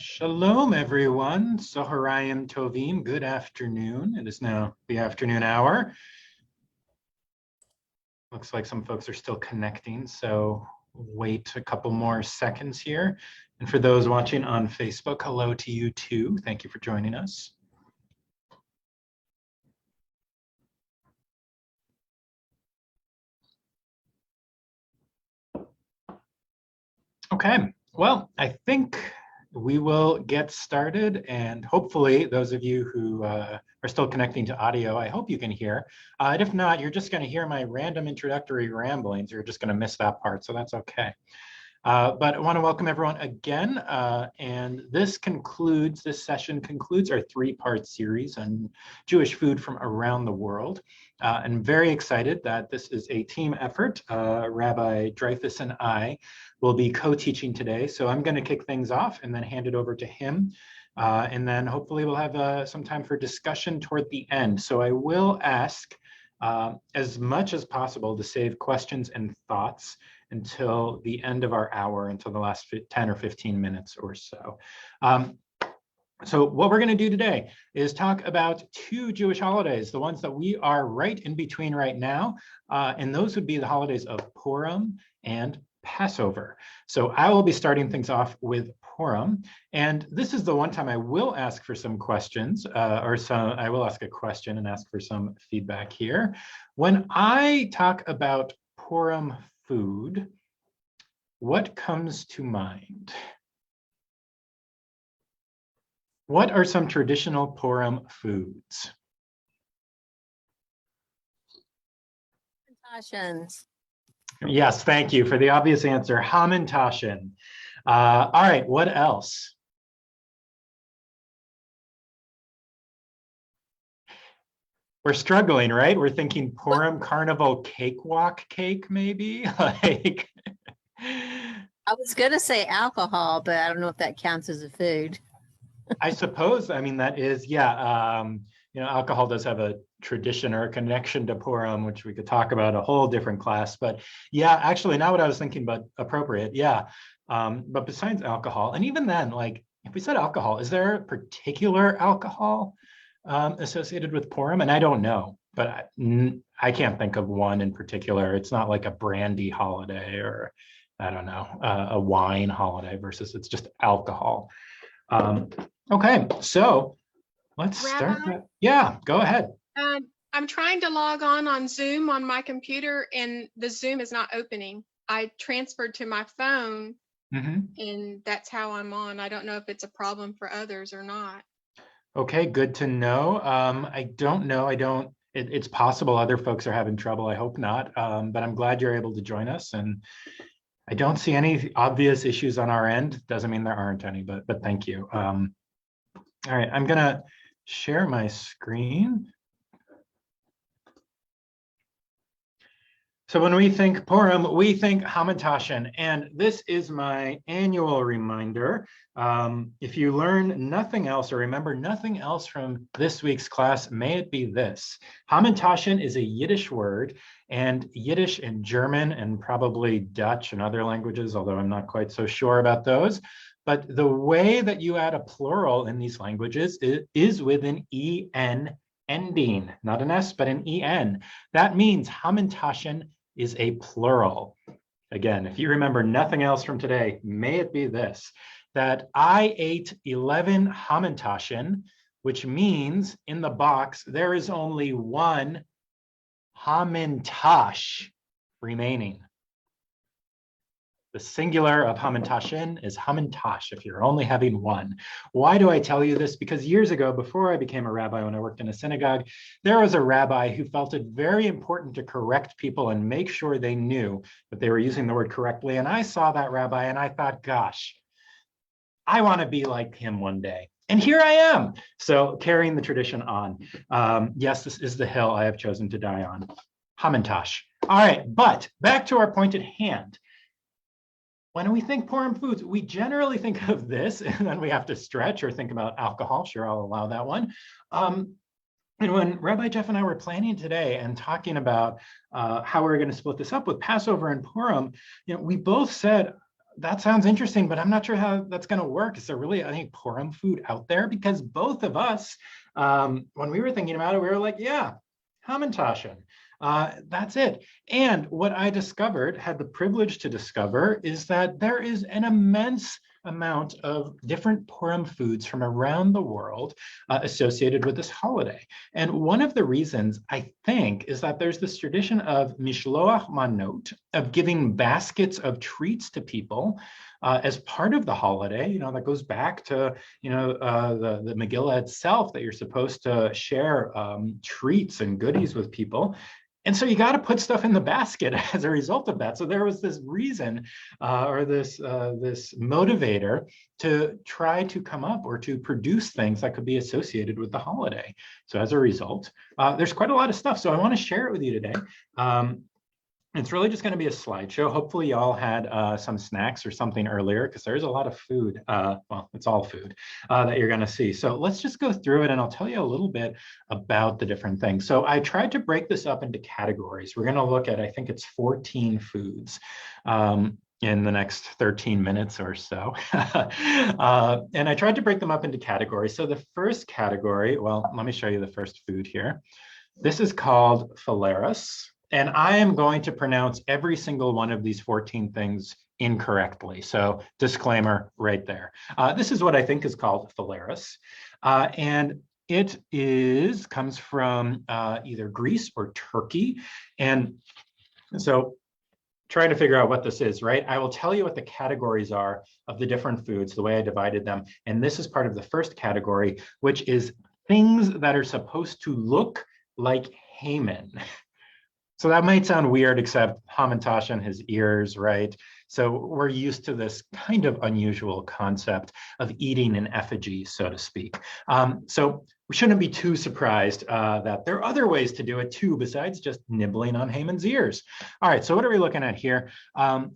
Shalom, everyone. Soharayim Tovim. Good afternoon. It is now the afternoon hour. Looks like some folks are still connecting, so wait a couple more seconds here. And for those watching on Facebook, hello to you too. Thank you for joining us. Okay, well, I think we will get started, and hopefully those of you who are still connecting to audio, I hope you can hear. And if not, you're just going to hear my random introductory ramblings. You're just going to miss that part, so that's okay. But I want to welcome everyone again, and this session concludes our three-part series on Jewish food from around the world. I'm very excited that this is a team effort. Rabbi Dreifus and I will be co-teaching today, so I'm going to kick things off and then hand it over to him. And then hopefully we'll have some time for discussion toward the end. So I will ask as much as possible to save questions and thoughts until the end of our hour, until the last 10 or 15 minutes or so. So what we're going to do today is talk about two Jewish holidays, the ones that we are right in between right now, and those would be the holidays of Purim and Passover. So I will be starting things off with Purim, and this is the one time I will ask for some questions, I will ask a question and ask for some feedback here. When I talk about Purim food, what comes to mind? What are some traditional Purim foods? Hamantaschen. Yes, thank you for the obvious answer. Hamantaschen. All right, what else? We're struggling, right? We're thinking Purim Carnival cakewalk cake, maybe? Like, I was going to say alcohol, but I don't know if that counts as a food. I suppose, I mean, that is, yeah. You know, alcohol does have a tradition or a connection to Purim, which we could talk about a whole different class. But yeah, actually, not what I was thinking, but appropriate, yeah. But besides alcohol, and even then, like, if we said alcohol, is there a particular alcohol associated with Purim? And I don't know, but I can't think of one in particular. It's not like a brandy holiday or, I don't know, a wine holiday versus it's just alcohol. Okay, so let's start. Yeah, go ahead. I'm trying to log on Zoom on my computer, and the Zoom is not opening. I transferred to my phone, and that's how I'm on. I don't know if it's a problem for others or not. Okay, good to know. I don't know. It's possible other folks are having trouble. I hope not. But I'm glad you're able to join us. And I don't see any obvious issues on our end. Doesn't mean there aren't any, but thank you. All right, I'm gonna share my screen. So when we think Purim, we think Hamantaschen, and this is my annual reminder. If you learn nothing else or remember nothing else from this week's class, may it be this. Hamantaschen is a Yiddish word, and Yiddish and German and probably Dutch and other languages, although I'm not quite so sure about those. But the way that you add a plural in these languages is with an en ending, not an s, but an en. That means Hamantaschen is a plural. Again, if you remember nothing else from today, may it be this, that I ate 11 Hamantaschen, which means in the box, there is only one Hamantash remaining. The singular of Hamantaschen is Hamantash if you're only having one. Why do I tell you this? Because years ago, before I became a rabbi, when I worked in a synagogue, there was a rabbi who felt it very important to correct people and make sure they knew that they were using the word correctly. And I saw that rabbi and I thought, gosh, I want to be like him one day. And here I am. So carrying the tradition on. Yes, this is the hill I have chosen to die on. Hamantash. All right, but back to our point at hand. When we think Purim foods, we generally think of this, and then we have to stretch or think about alcohol. Sure, I'll allow that one. And when Rabbi Jeff and I were planning today and talking about how we were going to split this up with Passover and Purim, you know, we both said that sounds interesting, but I'm not sure how that's going to work. Is there really any Purim food out there? Because both of us, when we were thinking about it, we were like, yeah, Hamantashen. That's it. And what I discovered, had the privilege to discover, is that there is an immense amount of different Purim foods from around the world associated with this holiday. And one of the reasons, I think, is that there's this tradition of mishloach manot, of giving baskets of treats to people as part of the holiday. That goes back to, the Megillah itself, that you're supposed to share treats and goodies with people. And so you got to put stuff in the basket as a result of that. So there was this reason or this motivator to try to come up or to produce things that could be associated with the holiday. So as a result, there's quite a lot of stuff. So I want to share it with you today. It's really just going to be a slideshow. Hopefully y'all had some snacks or something earlier, because there's a lot of food. Well, it's all food that you're going to see. So let's just go through it, and I'll tell you a little bit about the different things. So I tried to break this up into categories. We're going to look at, I think it's 14 foods in the next 13 minutes or so. And I tried to break them up into categories. So the first category, well, let me show you the first food here. This is called phalaris. And I am going to pronounce every single one of these 14 things incorrectly. So disclaimer right there. This is what I think is called phalaris. And it comes from either Greece or Turkey. And so trying to figure out what this is, right? I will tell you what the categories are of the different foods, the way I divided them. And this is part of the first category, which is things that are supposed to look like Haman. So that might sound weird, except Hamantashen, his ears, right? So we're used to this kind of unusual concept of eating an effigy, so to speak. So we shouldn't be too surprised that there are other ways to do it too, besides just nibbling on Haman's ears. All right, so what are we looking at here?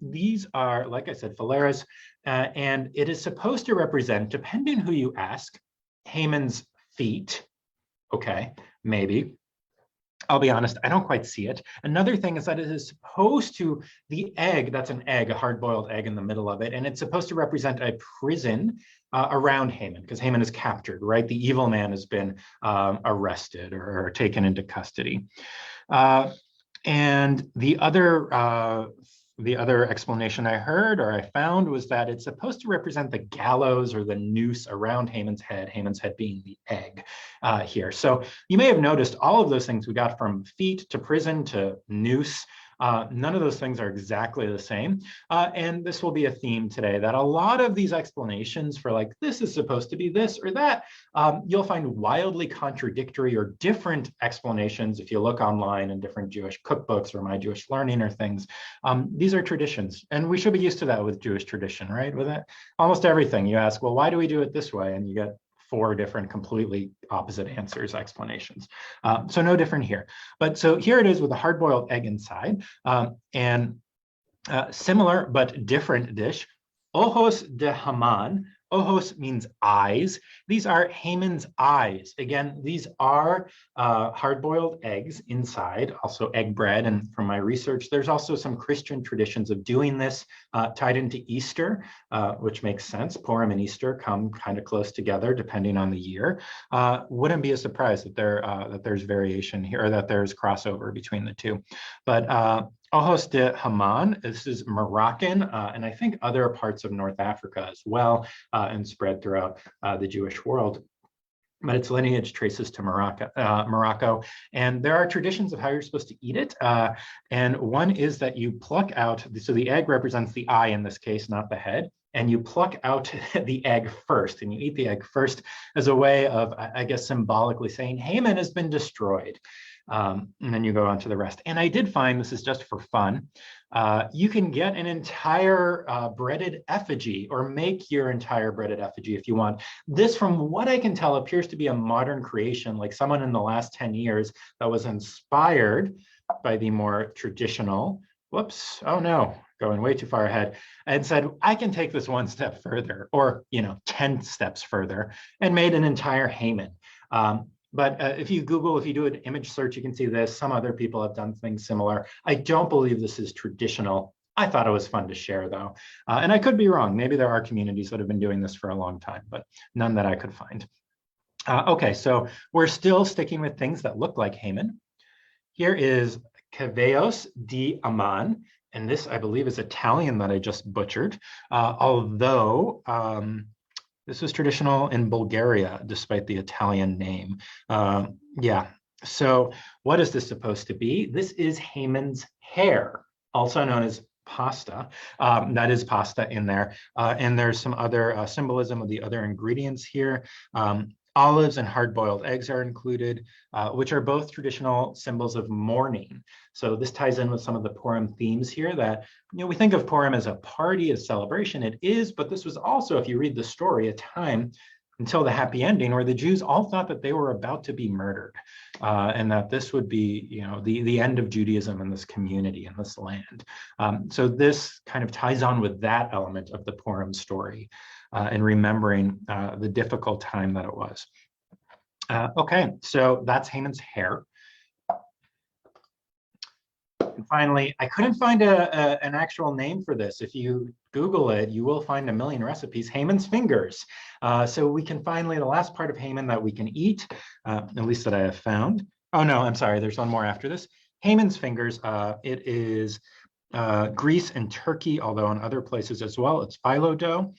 These are, like I said, phalaris, and it is supposed to represent, depending who you ask, Haman's feet. Okay, maybe. I'll be honest, I don't quite see it. Another thing is that it is supposed to, the egg, that's an egg, a hard-boiled egg in the middle of it, and it's supposed to represent a prison around Haman, because Haman is captured, right? The evil man has been arrested or taken into custody. And the other explanation I heard or I found was that it's supposed to represent the gallows or the noose around Haman's head being the egg here. So you may have noticed all of those things we got from feet to prison to noose. None of those things are exactly the same. And this will be a theme today, that a lot of these explanations for like, this is supposed to be this or that, you'll find wildly contradictory or different explanations if you look online in different Jewish cookbooks or My Jewish Learning or things. These are traditions, and we should be used to that with Jewish tradition, right? With it, almost everything you ask, well, why do we do it this way? And you get 4 different completely opposite answers, explanations. So no different here. But so here it is with a hard-boiled egg inside, and similar but different dish, ojos de Haman. Ojos means eyes. These are Haman's eyes. Again, these are hard-boiled eggs inside, also egg bread. And from my research, there's also some Christian traditions of doing this tied into Easter, which makes sense. Purim and Easter come kind of close together depending on the year. Wouldn't be a surprise that there's variation here, or that there's crossover between the two. But Ojos de Haman, this is Moroccan, and I think other parts of North Africa as well, and spread throughout the Jewish world. But its lineage traces to Morocco. And there are traditions of how you're supposed to eat it. And one is that you pluck out, so the egg represents the eye in this case, not the head. And you pluck out the egg first, and you eat the egg first as a way of, I guess, symbolically saying, Haman has been destroyed. And then you go on to the rest. And I did find, this is just for fun, you can get an entire breaded effigy, or make your entire breaded effigy if you want. This, from what I can tell, appears to be a modern creation, like someone in the last 10 years that was inspired by the more traditional, whoops, oh no, going way too far ahead, and said, I can take this one step further, or 10 steps further, and made an entire Haman. But if you do an image search, you can see this. Some other people have done things similar. I don't believe this is traditional I thought it was fun to share, though. And I could be wrong. Maybe there are communities that have been doing this for a long time, but none that I could find. Okay, so we're still sticking with things that look like Haman. Here is Caveos di Aman, and this, I believe, is Italian that I just butchered, although this was traditional in Bulgaria, despite the Italian name. Yeah, so what is this supposed to be? This is Haman's hair, also known as pasta. That is pasta in there. And there's some other symbolism of the other ingredients here. Olives and hard-boiled eggs are included, which are both traditional symbols of mourning. So this ties in with some of the Purim themes here that, we think of Purim as a party, a celebration. It is, but this was also, if you read the story, a time until the happy ending where the Jews all thought that they were about to be murdered, and that this would be, the end of Judaism in this community, in this land. So this kind of ties on with that element of the Purim story. And remembering the difficult time that it was. Okay, so that's Haman's hair. And finally, I couldn't find an actual name for this. If you Google it, you will find a million recipes. Haman's fingers. So we can finally, the last part of Haman that we can eat, at least that I have found. Oh no, I'm sorry, there's one more after this. Haman's fingers, it is Greece and Turkey, although in other places as well. It's phyllo dough,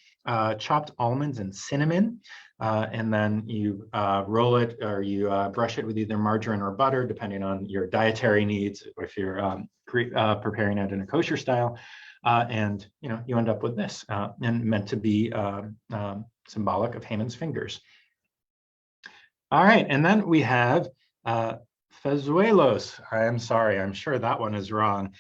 chopped almonds and cinnamon, and then you roll it or you brush it with either margarine or butter, depending on your dietary needs, if you're preparing it in a kosher style. And you end up with this, and meant to be symbolic of Haman's fingers. All right, and then we have Fezuelos. I'm sorry, I'm sure that one is wrong.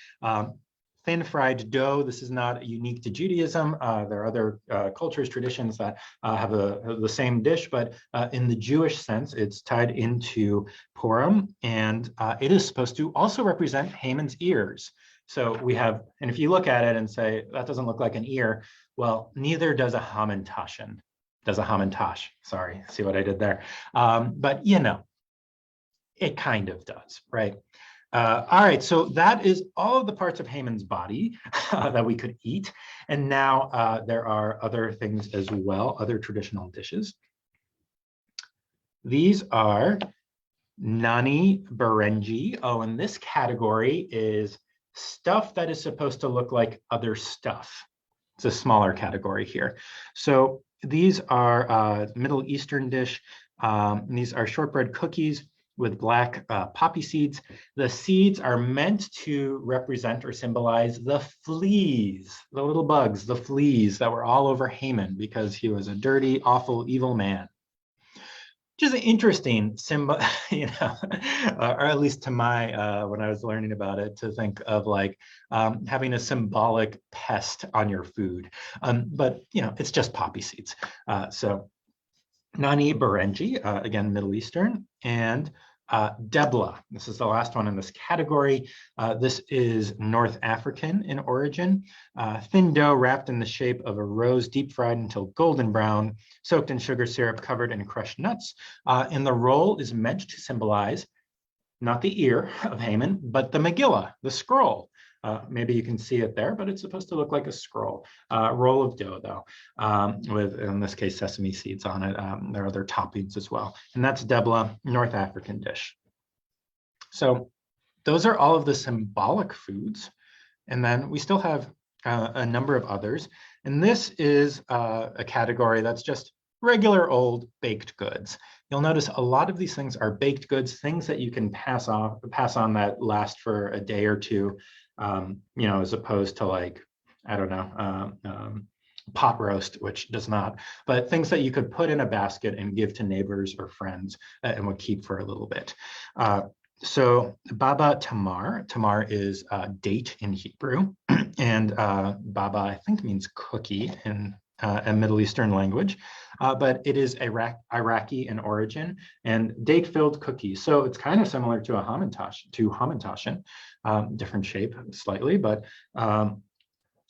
Thin fried dough. This is not unique to Judaism. There are other cultures, traditions that have the same dish, but in the Jewish sense, it's tied into Purim, and it is supposed to also represent Haman's ears. So we have, and if you look at it and say, that doesn't look like an ear, well, neither does a hamantashen. Does a hamantash, sorry, see what I did there. But it kind of does, right? All right, so that is all of the parts of Haman's body that we could eat. And now there are other things as well, other traditional dishes. These are nani berenji. Oh, and this category is stuff that is supposed to look like other stuff. It's a smaller category here. So these are Middle Eastern dish. These are shortbread cookies with black poppy seeds. The seeds are meant to represent or symbolize the fleas, the little bugs, the fleas that were all over Haman because he was a dirty, awful, evil man. Which is an interesting symbol, or at least to my, when I was learning about it, to think of like having a symbolic pest on your food. But, it's just poppy seeds. So nani berenji, again, Middle Eastern, and debla. This is the last one in this category. This is North African in origin. Thin dough wrapped in the shape of a rose, deep fried until golden brown, soaked in sugar syrup, covered in crushed nuts. And the roll is meant to symbolize not the ear of Haman, but the Megillah, the scroll. Maybe you can see it there, but it's supposed to look like a scroll. Roll of dough, though, with, in this case, sesame seeds on it. There are other toppings as well. And that's debla, North African dish. So those are all of the symbolic foods. And then we still have a number of others. And this is a category that's just regular old baked goods. You'll notice a lot of these things are baked goods, things that you can pass on that last for a day or two. As opposed to like, I don't know, pot roast, which does not, but things that you could put in a basket and give to neighbors or friends and would keep for a little bit. So baba tamar is date in Hebrew, and baba, I think, means cookie in a Middle Eastern language, but it is Iraqi in origin and date-filled cookies. So it's kind of similar to hamantashen, different shape slightly, but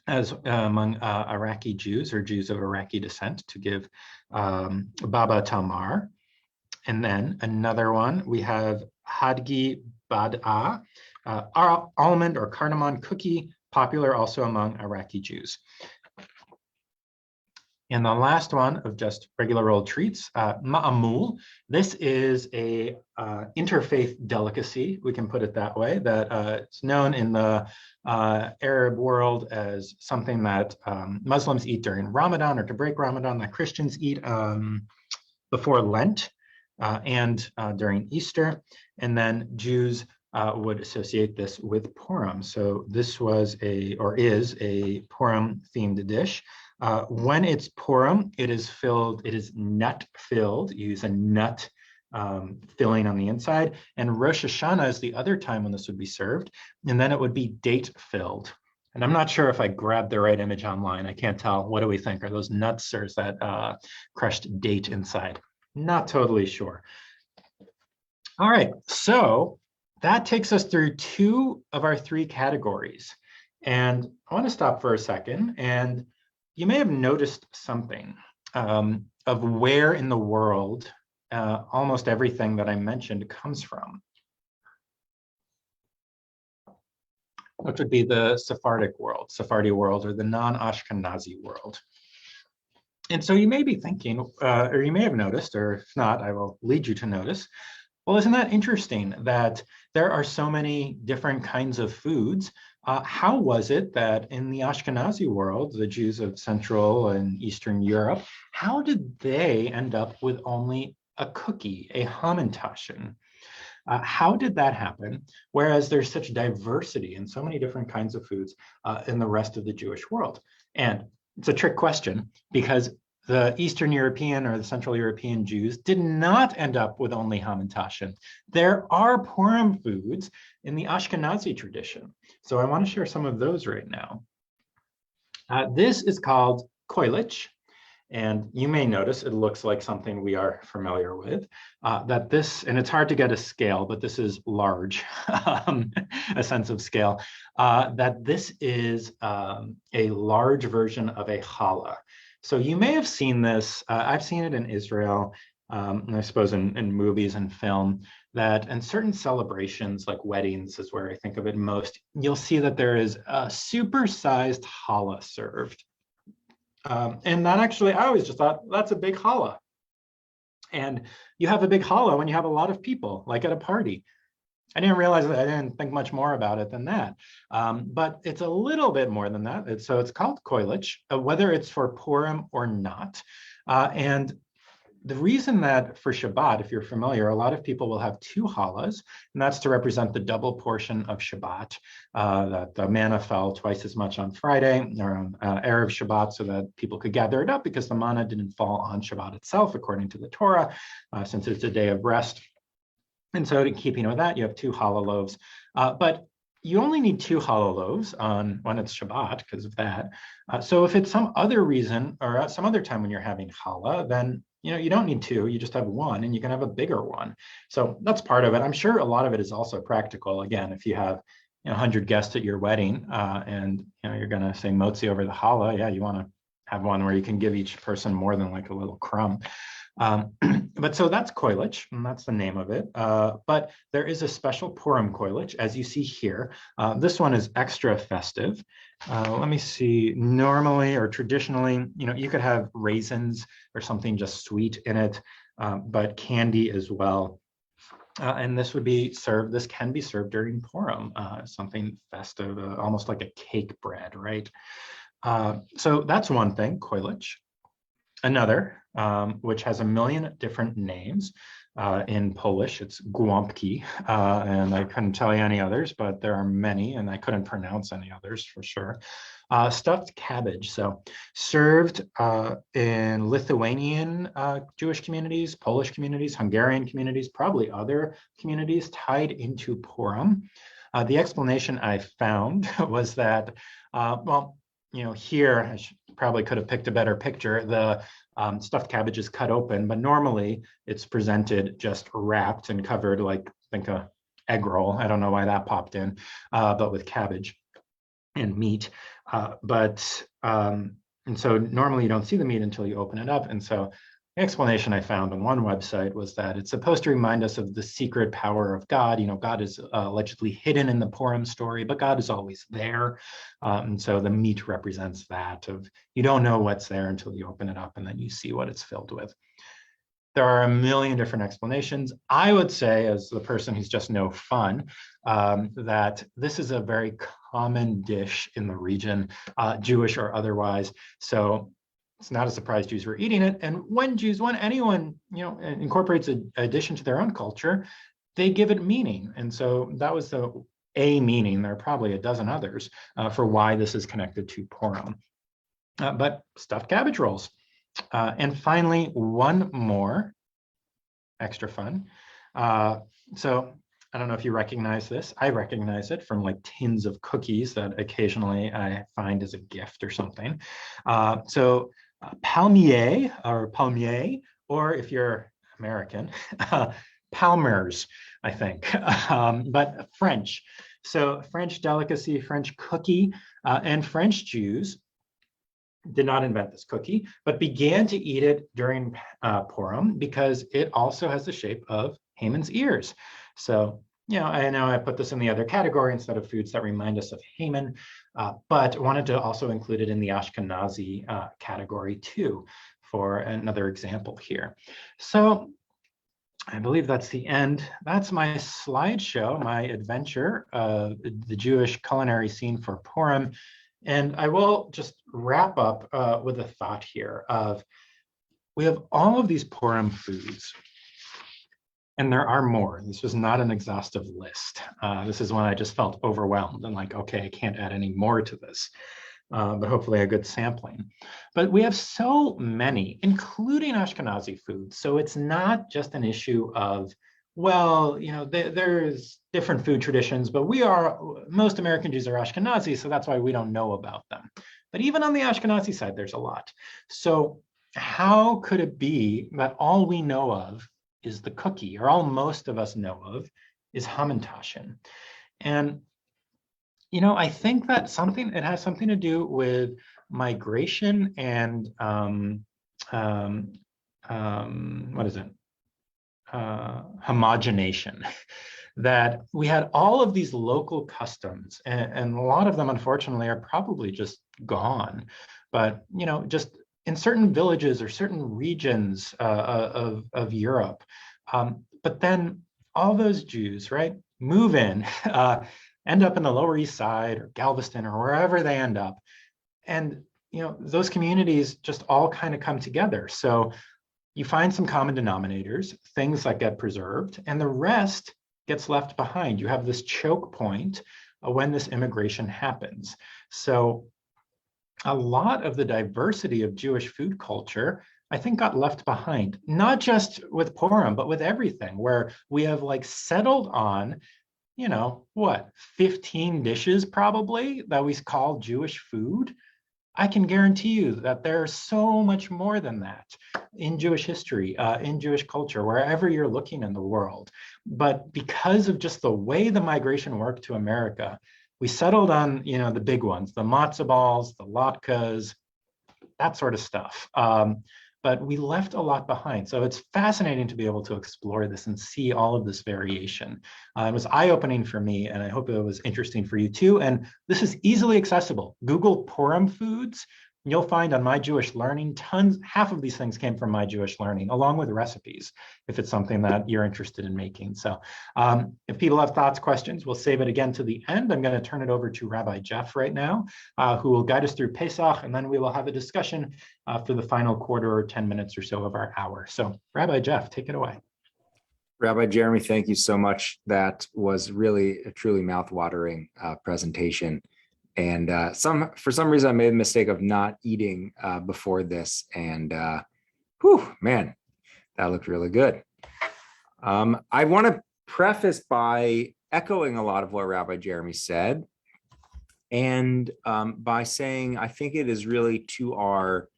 as among Iraqi Jews or Jews of Iraqi descent, to give baba tamar. And then another one, we have hadgi bad'a, almond or cardamom cookie, popular also among Iraqi Jews. And the last one of just regular old treats, ma'amul. This is a interfaith delicacy, we can put it that way, that it's known in the Arab world as something that Muslims eat during Ramadan or to break Ramadan, that Christians eat before Lent and during Easter. And then Jews would associate this with Purim. So this was is a Purim themed dish. When it's Purim, it is nut filled. You use a nut filling on the inside. And Rosh Hashanah is the other time when this would be served. And then it would be date filled. And I'm not sure if I grabbed the right image online. I can't tell. What do we think? Are those nuts or is that crushed date inside? Not totally sure. All right, so that takes us through 2 of our 3 categories. And I want to stop for a second. And you may have noticed something of where in the world almost everything that I mentioned comes from, which would be the Sephardi world, or the non-Ashkenazi world. And so you may be thinking, or you may have noticed, or if not, I will lead you to notice, well, isn't that interesting that there are so many different kinds of foods? How was it that in the Ashkenazi world, the Jews of Central and Eastern Europe, how did they end up with only a cookie, a Hamantaschen? How did that happen? Whereas there's such diversity in so many different kinds of foods in the rest of the Jewish world. And it's a trick question because the Eastern European or the Central European Jews did not end up with only Hamantaschen. There are Purim foods in the Ashkenazi tradition. So I want to share some of those right now. This is called koilich. And you may notice it looks like something we are familiar with, and it's hard to get a scale, but this is large, a sense of scale, that this is a large version of a challah. So you may have seen this, I've seen it in Israel, and I suppose in movies and film, that in certain celebrations, like weddings is where I think of it most, you'll see that there is a supersized challah served. And that actually, I always just thought, that's a big challah. And you have a big challah when you have a lot of people, like at a party. I didn't realize that. I didn't think much more about it than that. But it's a little bit more than that. So it's called koilich, whether it's for Purim or not. And the reason that for Shabbat, if you're familiar, a lot of people will have 2 challahs, and that's to represent the double portion of Shabbat, that the manna fell twice as much on Friday or on Erev Shabbat so that people could gather it up because the manna didn't fall on Shabbat itself, according to the Torah, since it's a day of rest. And so in keeping with that, you have 2 challah loaves, but you only need 2 challah loaves when it's Shabbat because of that. So if it's some other reason or some other time when you're having challah, then you don't need 2, you just have 1 and you can have a bigger one. So that's part of it. I'm sure a lot of it is also practical. Again, if you have 100 guests at your wedding and you're gonna say motzi over the challah, yeah, you wanna have one where you can give each person more than like a little crumb. But so that's koilich, and that's the name of it. But there is a special Purim koilich, as you see here. This one is extra festive. Let me see. Normally or traditionally, you could have raisins or something just sweet in it, but candy as well. And this would be served. This can be served during Purim, something festive, almost like a cake bread, right? So that's one thing, koilich. Another, which has a million different names. In Polish, it's głąbki, and I couldn't tell you any others, but there are many, and I couldn't pronounce any others for sure. Stuffed cabbage, so served in Lithuanian Jewish communities, Polish communities, Hungarian communities, probably other communities tied into Purim. The explanation I found was that, here, I probably could have picked a better picture. The stuffed cabbage is cut open, but normally it's presented just wrapped and covered like, think a egg roll. I don't know why that popped in, but with cabbage and meat. And so normally you don't see the meat until you open it up. And so explanation I found on one website was that it's supposed to remind us of the secret power of God. God is allegedly hidden in the Purim story, but God is always there. And so the meat represents that of you don't know what's there until you open it up and then you see what it's filled with. There are a million different explanations. I would say, as the person who's just no fun, that this is a very common dish in the region, Jewish or otherwise. So it's not a surprise Jews were eating it. And when anyone, incorporates a dish into their own culture, they give it meaning. And so that was a meaning. There are probably a dozen others for why this is connected to Purim. But stuffed cabbage rolls. And finally, one more extra fun. So I don't know if you recognize this. I recognize it from like tins of cookies that occasionally I find as a gift or something. So palmier, or if you're American, Palmer's, I think, but French. So French delicacy, French cookie, and French Jews did not invent this cookie, but began to eat it during Purim because it also has the shape of Haman's ears. So, I know I put this in the other category instead of foods that remind us of Haman, but wanted to also include it in the Ashkenazi category too, for another example here. So I believe that's the end. That's my slideshow, my adventure of the Jewish culinary scene for Purim. And I will just wrap up with a thought here of, we have all of these Purim foods, and there are more. This was not an exhaustive list. This is when I just felt overwhelmed and like, okay, I can't add any more to this, but hopefully a good sampling. But we have so many, including Ashkenazi foods. So it's not just an issue of, well, there's different food traditions, but most American Jews are Ashkenazi, so that's why we don't know about them. But even on the Ashkenazi side, there's a lot. So how could it be that all we know of is the cookie, or all most of us know of is hamantashen? And, I think that it has something to do with migration and what is it? Homogenation. That we had all of these local customs, and a lot of them, unfortunately, are probably just gone. But just in certain villages or certain regions of Europe, but then all those Jews, right, move in, end up in the Lower East Side or Galveston or wherever they end up, and those communities just all kind of come together. So you find some common denominators, things that get preserved, and the rest gets left behind. You have this choke point when this immigration happens. So a lot of the diversity of Jewish food culture, I think, got left behind, not just with Purim, but with everything, where we have like settled on, 15 dishes probably that we call Jewish food. I can guarantee you that there's so much more than that in Jewish history, in Jewish culture, wherever you're looking in the world. But because of just the way the migration worked to America, we settled on, the big ones, the matzo balls, the latkes, that sort of stuff. But we left a lot behind. So it's fascinating to be able to explore this and see all of this variation. It was eye-opening for me, and I hope it was interesting for you too. And this is easily accessible. Google Purim foods. You'll find on My Jewish Learning, half of these things came from My Jewish Learning, along with recipes, if it's something that you're interested in making. So if people have thoughts, questions, we'll save it again to the end. I'm going to turn it over to Rabbi Jeff right now, who will guide us through Pesach, and then we will have a discussion for the final quarter or 10 minutes or so of our hour. So Rabbi Jeff, take it away. Rabbi Jeremy, thank you so much. That was really a truly mouth-watering presentation. And for some reason, I made the mistake of not eating before this. And man, that looked really good. I want to preface by echoing a lot of what Rabbi Jeremy said, and by saying I think it is really to our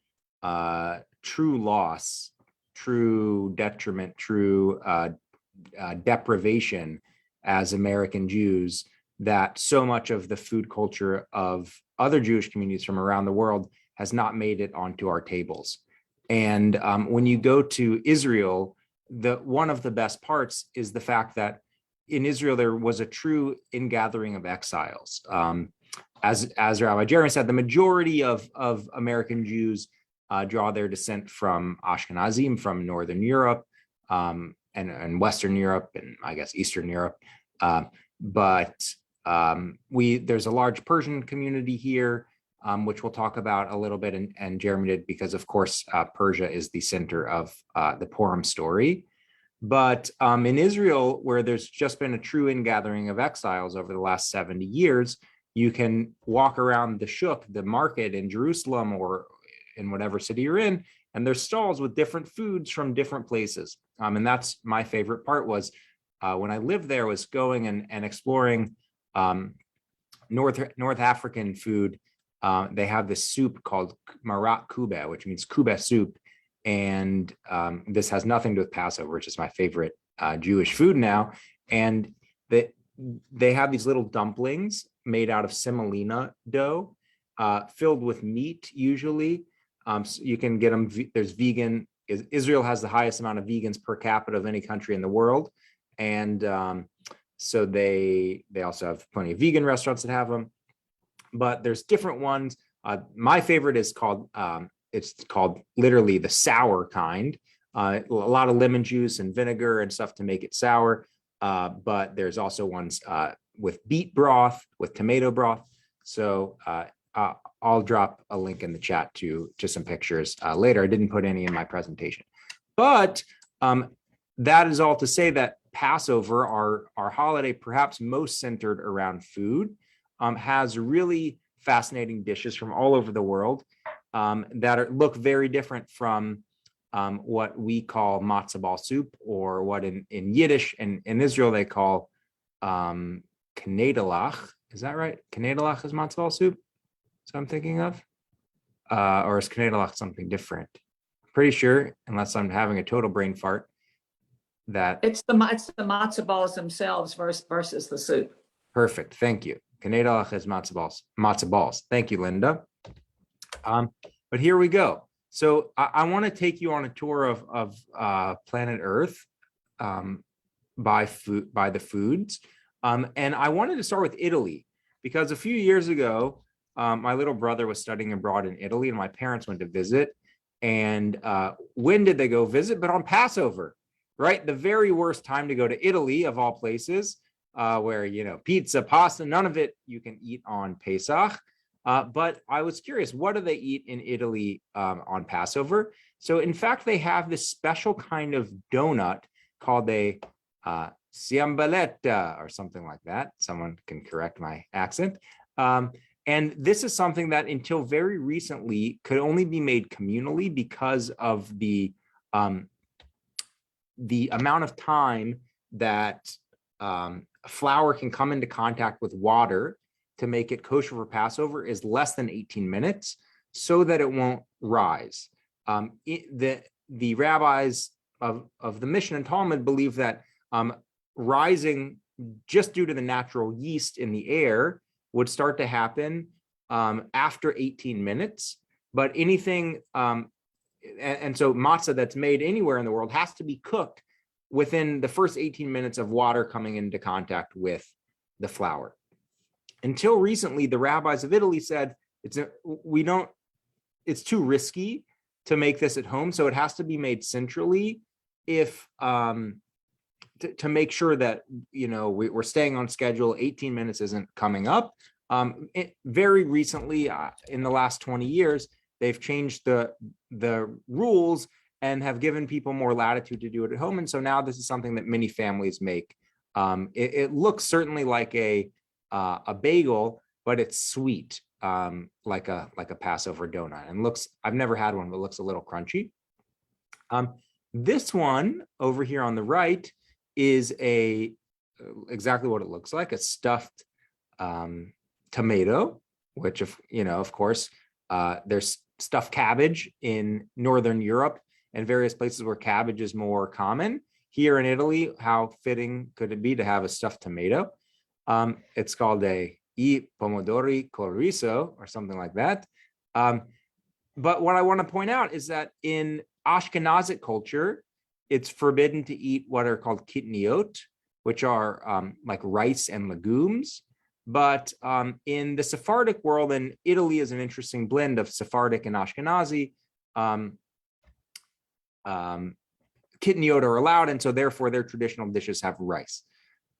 true loss, true detriment, true deprivation as American Jews, that so much of the food culture of other Jewish communities from around the world has not made it onto our tables. And when you go to Israel, one of the best parts is the fact that in Israel, there was a true ingathering of exiles. As Rabbi Jeremy said, the majority of American Jews draw their descent from Ashkenazim, from Northern Europe, and Western Europe, and I guess Eastern Europe. But there's a large Persian community here, which we'll talk about a little bit, and Jeremy did, because of course Persia is the center of the Purim story. But in Israel, where there's just been a true ingathering of exiles over the last 70 years, you can walk around the shuk, the market in Jerusalem or in whatever city you're in, and there's stalls with different foods from different places. And that's my favorite part, was when I lived there, was going and exploring North African food. They have this soup called marat kube, which means kube soup. And this has nothing to do with Passover, which is my favorite Jewish food now. And they have these little dumplings made out of semolina dough, filled with meat usually. So you can get them. There's vegan. Israel has the highest amount of vegans per capita of any country in the world. And so they also have plenty of vegan restaurants that have them. But there's different ones. My favorite is called, it's called literally the sour kind. A lot of lemon juice and vinegar and stuff to make it sour. But there's also ones with beet broth, with tomato broth. So I'll drop a link in the chat to some pictures later. I didn't put any in my presentation. But that is all to say that Passover, our holiday, perhaps most centered around food, has really fascinating dishes from all over the world that look very different from what we call matzo ball soup, or what in Yiddish and in Israel they call knedelach. Is that right? Knedelach is matzo ball soup? So I'm thinking of? Or is knedelach something different? I'm pretty sure, unless I'm having a total brain fart, that it's the matzo balls themselves versus the soup. Perfect. Thank you. Knedelach is matzo balls. Matzo balls. Thank you, Linda. But here we go. So I want to take you on a tour of planet Earth by the foods. And I wanted to start with Italy, because a few years ago, my little brother was studying abroad in Italy, and my parents went to visit. And when did they go visit? But on Passover, right? The very worst time to go to Italy, of all places, where, pizza, pasta, none of it you can eat on Pesach. But I was curious, what do they eat in Italy on Passover? So in fact, they have this special kind of donut called a ciambelletta or something like that. Someone can correct my accent. And this is something that until very recently could only be made communally because of the amount of time that flour can come into contact with water to make it kosher for Passover is less than 18 minutes, so that it won't rise. The rabbis of the Mishnah and Talmud believe that rising, just due to the natural yeast in the air, would start to happen after 18 minutes. But anything, and so matzah that's made anywhere in the world has to be cooked within the first 18 minutes of water coming into contact with the flour. Until recently, the rabbis of Italy said it's too risky to make this at home, so it has to be made centrally if to make sure that we're staying on schedule. 18 minutes isn't coming up. Very recently, in the last 20 years, they've changed the rules and have given people more latitude to do it at home. And so now this is something that many families make. It looks certainly like a bagel, but it's sweet, like a Passover donut. And I've never had one, but it looks a little crunchy. This one over here on the right is exactly what it looks like, a stuffed tomato, which of course, there's stuffed cabbage in Northern Europe and various places where cabbage is more common. Here in Italy, how fitting could it be to have a stuffed tomato? It's called a I pomodori col riso or something like that. but what I want to point out is that in Ashkenazic culture, it's forbidden to eat what are called kitniot, which are like rice and legumes. But in the Sephardic world, and Italy is an interesting blend of Sephardic and Ashkenazi, kitniot are allowed, and so therefore their traditional dishes have rice.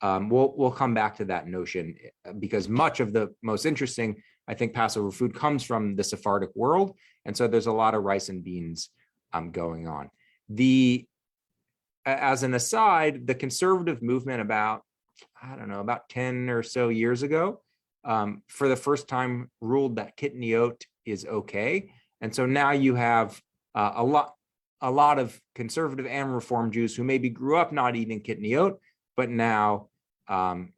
We'll come back to that notion because much of the most interesting, I think, Passover food comes from the Sephardic world, and so there's a lot of rice and beans going on. As an aside, the conservative movement about 10 or so years ago, for the first time ruled that kitniot is okay, and so now you have a lot of conservative and Reform Jews who maybe grew up not eating kitniot, but now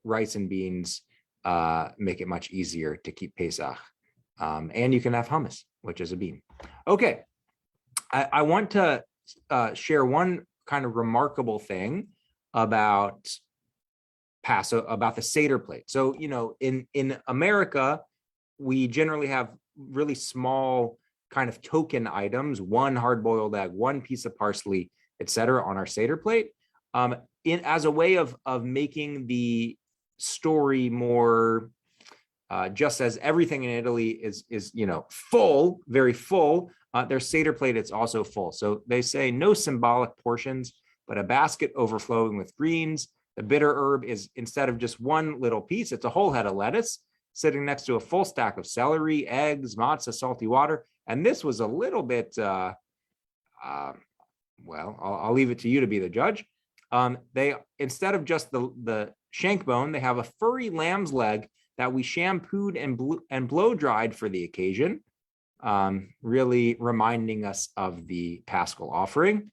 rice and beans make it much easier to keep Pesach. And you can have hummus, which is a bean. Okay, I want to share one kind of remarkable thing about Passover, about the Seder plate. So, in America, we generally have really small kind of token items, one hard-boiled egg, one piece of parsley, etc., on our Seder plate. As a way of making the story more, just as everything in Italy is full, very full, their Seder plate, it's also full. So they say no symbolic portions, but a basket overflowing with greens. The bitter herb is, instead of just one little piece, it's a whole head of lettuce sitting next to a full stack of celery, eggs, matzah, salty water. And this was a little bit, I'll leave it to you to be the judge. They, instead of just the shank bone, they have a furry lamb's leg that we shampooed and blow dried for the occasion, really reminding us of the Paschal offering.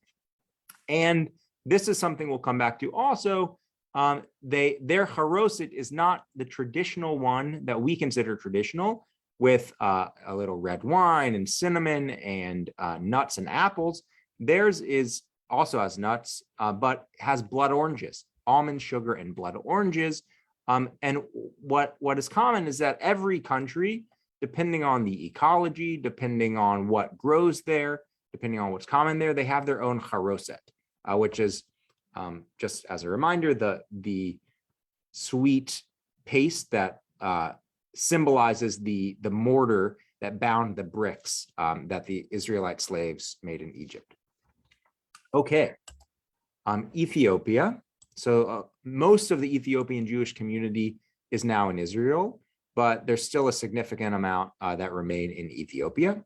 And this is something we'll come back to also. Their haroset is not the traditional one that we consider traditional, with a little red wine and cinnamon and nuts and apples. Theirs also has nuts, but has blood oranges, almond sugar and blood oranges. And what is common is that every country, depending on the ecology, depending on what grows there, depending on what's common there, they have their own haroset, which is, just as a reminder, the sweet paste that symbolizes the mortar that bound the bricks that the Israelite slaves made in Egypt. Okay, Ethiopia. So most of the Ethiopian Jewish community is now in Israel, but there's still a significant amount that remain in Ethiopia.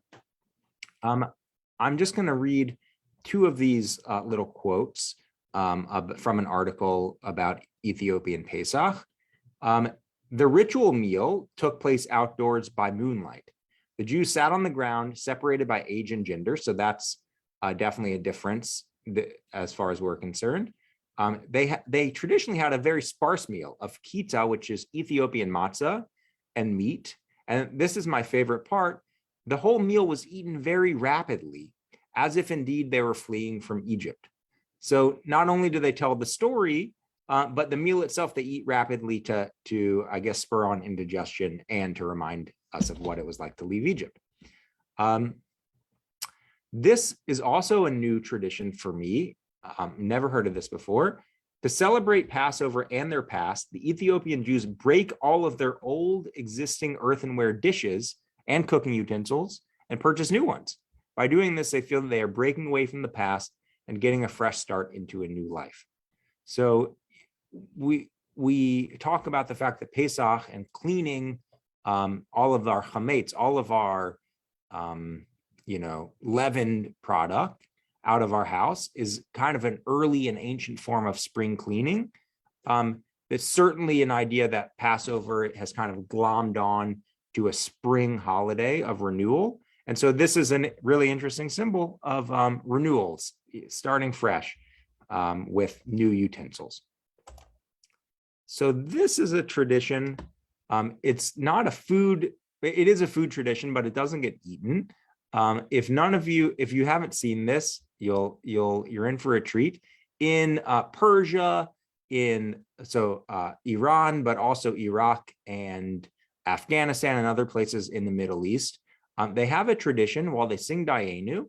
I'm just going to read two of these little quotes from an article about Ethiopian Pesach. The ritual meal took place outdoors by moonlight. The Jews sat on the ground, separated by age and gender, so that's definitely a difference as far as we're concerned. They traditionally had a very sparse meal of kita, which is Ethiopian matzah, and meat. And this is my favorite part. The whole meal was eaten very rapidly, as if indeed they were fleeing from Egypt. So not only do they tell the story, but the meal itself they eat rapidly to I guess spur on indigestion and to remind us of what it was like to leave Egypt. This is also a new tradition for me. Never heard of this before. To celebrate Passover and their past, the Ethiopian Jews break all of their old existing earthenware dishes and cooking utensils and purchase new ones. By doing this, they feel that they are breaking away from the past and getting a fresh start into a new life. So we talk about the fact that Pesach and cleaning all of our chametz, all of our leavened product out of our house is kind of an early and ancient form of spring cleaning. It's certainly an idea that Passover has kind of glommed on to a spring holiday of renewal. And so this is a really interesting symbol of renewals, starting fresh with new utensils. So this is a tradition. It's not a food, it is a food tradition, but it doesn't get eaten. If you haven't seen this, you're in for a treat. In Persia, Iran, but also Iraq and Afghanistan and other places in the Middle East, They have a tradition while they sing Dayenu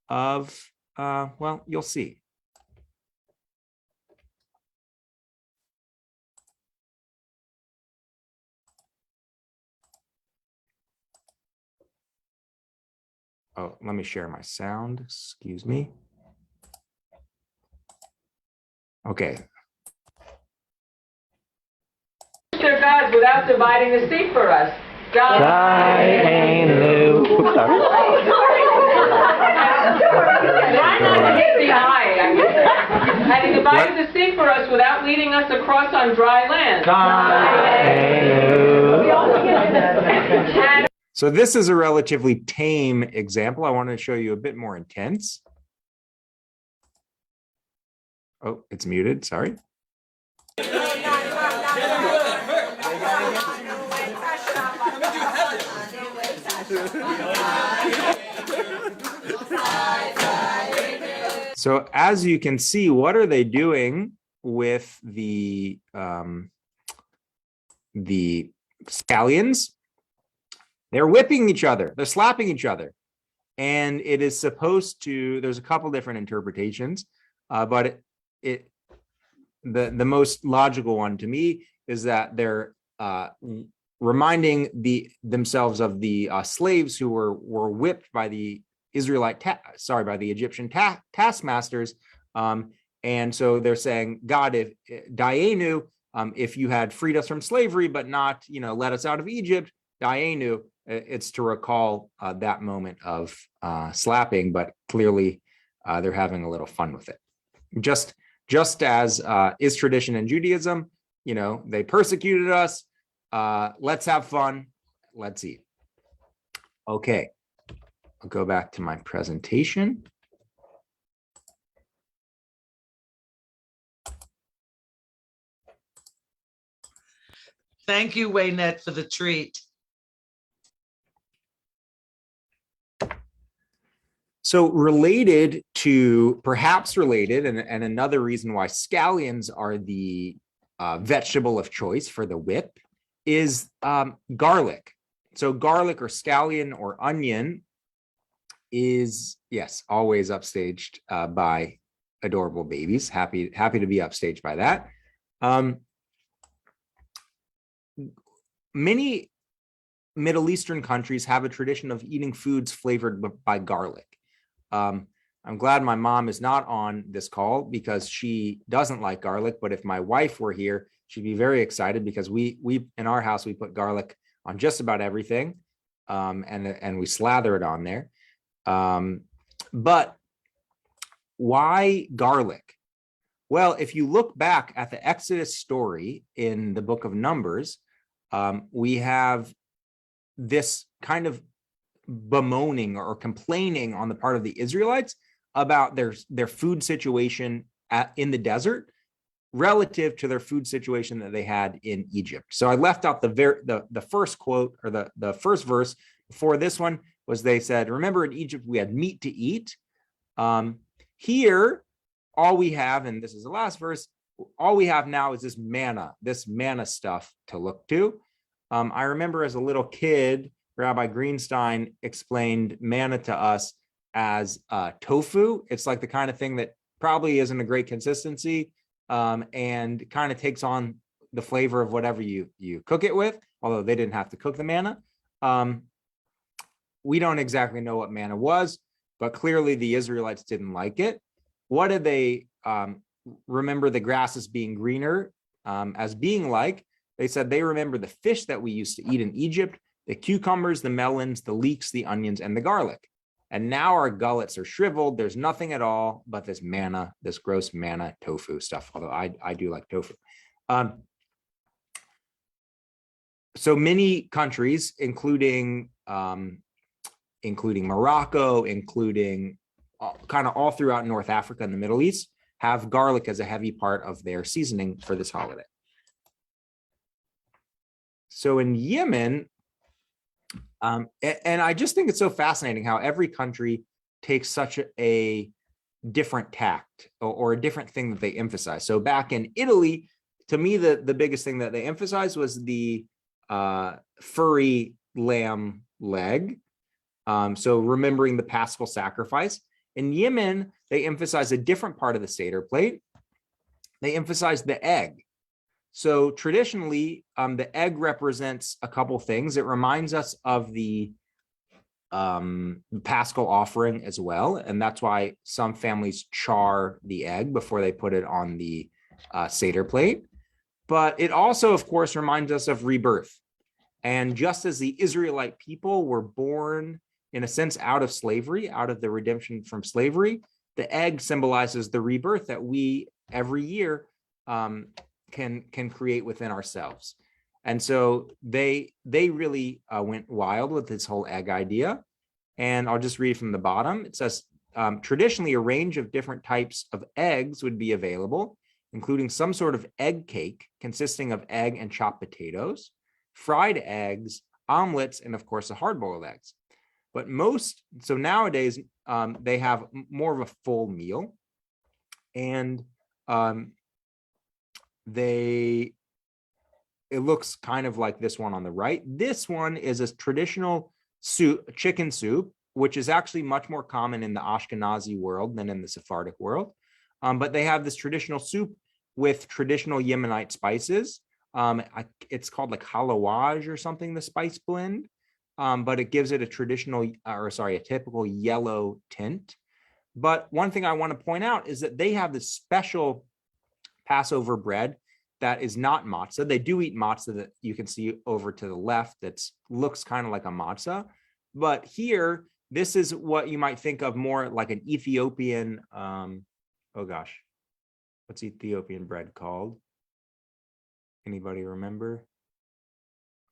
of, well, you'll see. Oh, let me share my sound. Excuse me. Okay. Their gods without dividing the sea for us. God. And he divided the sea for us without leading us across on dry land. So this is a relatively tame example. I want to show you a bit more intense. Oh, it's muted, sorry. So as you can see, what are they doing with the scallions? They're whipping each other. They're slapping each other. And it is supposed to, there's a couple different interpretations, but the most logical one to me is that they're reminding themselves of the slaves who were whipped by the by the Egyptian taskmasters. And so they're saying, God, if Dayenu, if you had freed us from slavery, but not, let us out of Egypt, Dayenu, it's to recall that moment of slapping, but clearly they're having a little fun with it. Just as is tradition in Judaism, they persecuted us. Let's have fun. Let's eat. Okay, I'll go back to my presentation. Thank you, Waynette, for the treat. So perhaps related, and another reason why scallions are the vegetable of choice for the whip is garlic. So garlic or scallion or onion is, yes, always upstaged by adorable babies. Happy to be upstaged by that. Many Middle Eastern countries have a tradition of eating foods flavored by garlic. I'm glad my mom is not on this call because she doesn't like garlic, but if my wife were here, she'd be very excited because we in our house, we put garlic on just about everything, and we slather it on there. But why garlic? Well, if you look back at the Exodus story in the book of Numbers, we have this kind of bemoaning or complaining on the part of the Israelites about their food situation in the desert relative to their food situation that they had in Egypt. So I left out the first quote, or the first verse before this one was, they said, remember in Egypt we had meat to eat. Here, all we have, and this is the last verse, all we have now is this manna stuff to look to. I remember as a little kid, Rabbi Greenstein explained manna to us as tofu. It's like the kind of thing that probably isn't a great consistency, and kind of takes on the flavor of whatever you cook it with, although they didn't have to cook the manna. We don't exactly know what manna was, but clearly the Israelites didn't like it. What did they remember the grasses being greener as being like? They said they remember the fish that we used to eat in Egypt, the cucumbers, the melons, the leeks, the onions, and the garlic. And now our gullets are shriveled. There's nothing at all but this manna, this gross manna tofu stuff, although I do like tofu. So many countries, including Morocco, including kind of all throughout North Africa and the Middle East, have garlic as a heavy part of their seasoning for this holiday. So in Yemen, and I just think it's so fascinating how every country takes such a different tact or a different thing that they emphasize. So back in Italy, to me, the biggest thing that they emphasized was the furry lamb leg. So remembering the Paschal sacrifice. In Yemen, they emphasize a different part of the Seder plate. They emphasize the egg. So traditionally, the egg represents a couple things. It reminds us of the Paschal offering as well. And that's why some families char the egg before they put it on the Seder plate. But it also, of course, reminds us of rebirth. And just as the Israelite people were born, in a sense, out of slavery, out of the redemption from slavery, the egg symbolizes the rebirth that we every year can create within ourselves. And so they really went wild with this whole egg idea. And I'll just read from the bottom. It says, traditionally, a range of different types of eggs would be available, including some sort of egg cake consisting of egg and chopped potatoes, fried eggs, omelets, and of course, a hard-boiled eggs. But so nowadays, they have more of a full meal. And it looks kind of like this one on the right. This one is a traditional soup, chicken soup, which is actually much more common in the Ashkenazi world than in the Sephardic world. But they have this traditional soup with traditional Yemenite spices. It's called like halawaj or something, the spice blend. But it gives it a typical yellow tint. But one thing I want to point out is that they have this special Passover bread that is not matzah. They do eat matzah that you can see over to the left that looks kind of like a matzah. But here, this is what you might think of more like an Ethiopian, what's Ethiopian bread called? Anybody remember?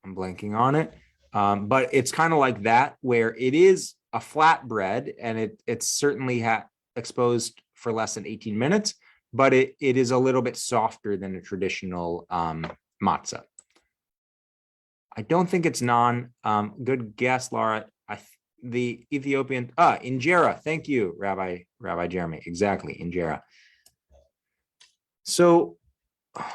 I'm blanking on it. But it's kind of like that, where it is a flat bread and it's certainly exposed for less than 18 minutes, but it is a little bit softer than a traditional matzah. I don't think it's good guess, Laura. The Ethiopian, injera. Thank you, Rabbi Jeremy. Exactly, injera. So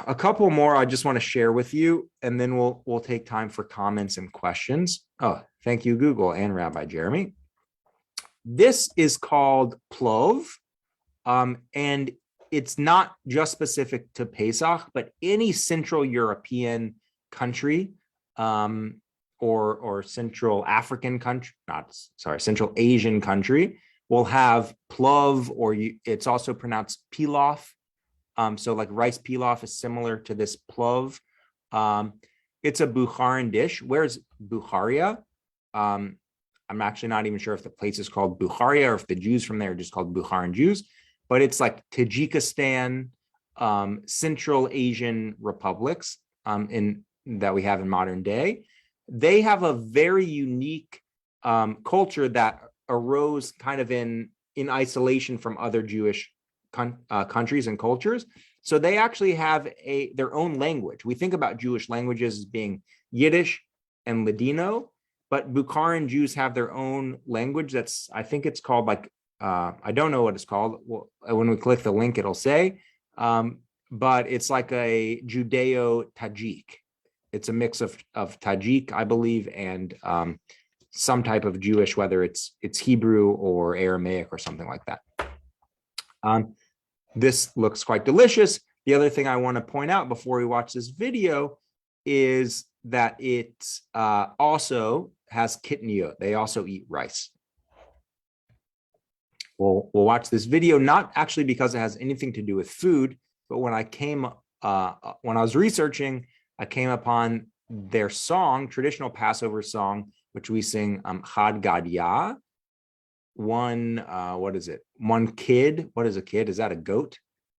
a couple more I just want to share with you, and then we'll take time for comments and questions. Oh, thank you, Google and Rabbi Jeremy. This is called plov, and it's not just specific to Pesach, but any Central European country or Central African country, Central Asian country will have plov, or it's also pronounced pilaf. So like rice pilaf is similar to this plov. It's a Bukharan dish. Where's Bukharia? I'm actually not even sure if the place is called Bukharia or if the Jews from there are just called Bukharan Jews, but it's like Tajikistan, Central Asian republics that we have in modern day. They have a very unique culture that arose kind of in isolation from other Jewish countries and cultures. So they actually have their own language. We think about Jewish languages as being Yiddish and Ladino, but Bukharan Jews have their own language I think it's called I don't know what it's called. Well, when we click the link, it'll say, but it's like a Judeo-Tajik. It's a mix of Tajik, I believe, and some type of Jewish, whether it's Hebrew or Aramaic or something like that. This looks quite delicious. The other thing I want to point out before we watch this video is that it also has kitniyot. They also eat rice. We'll watch this video, not actually because it has anything to do with food, but when I was researching, I came upon their song, traditional Passover song, which we sing, Chad Gadya. What is it? One kid. What is a kid? Is that a goat?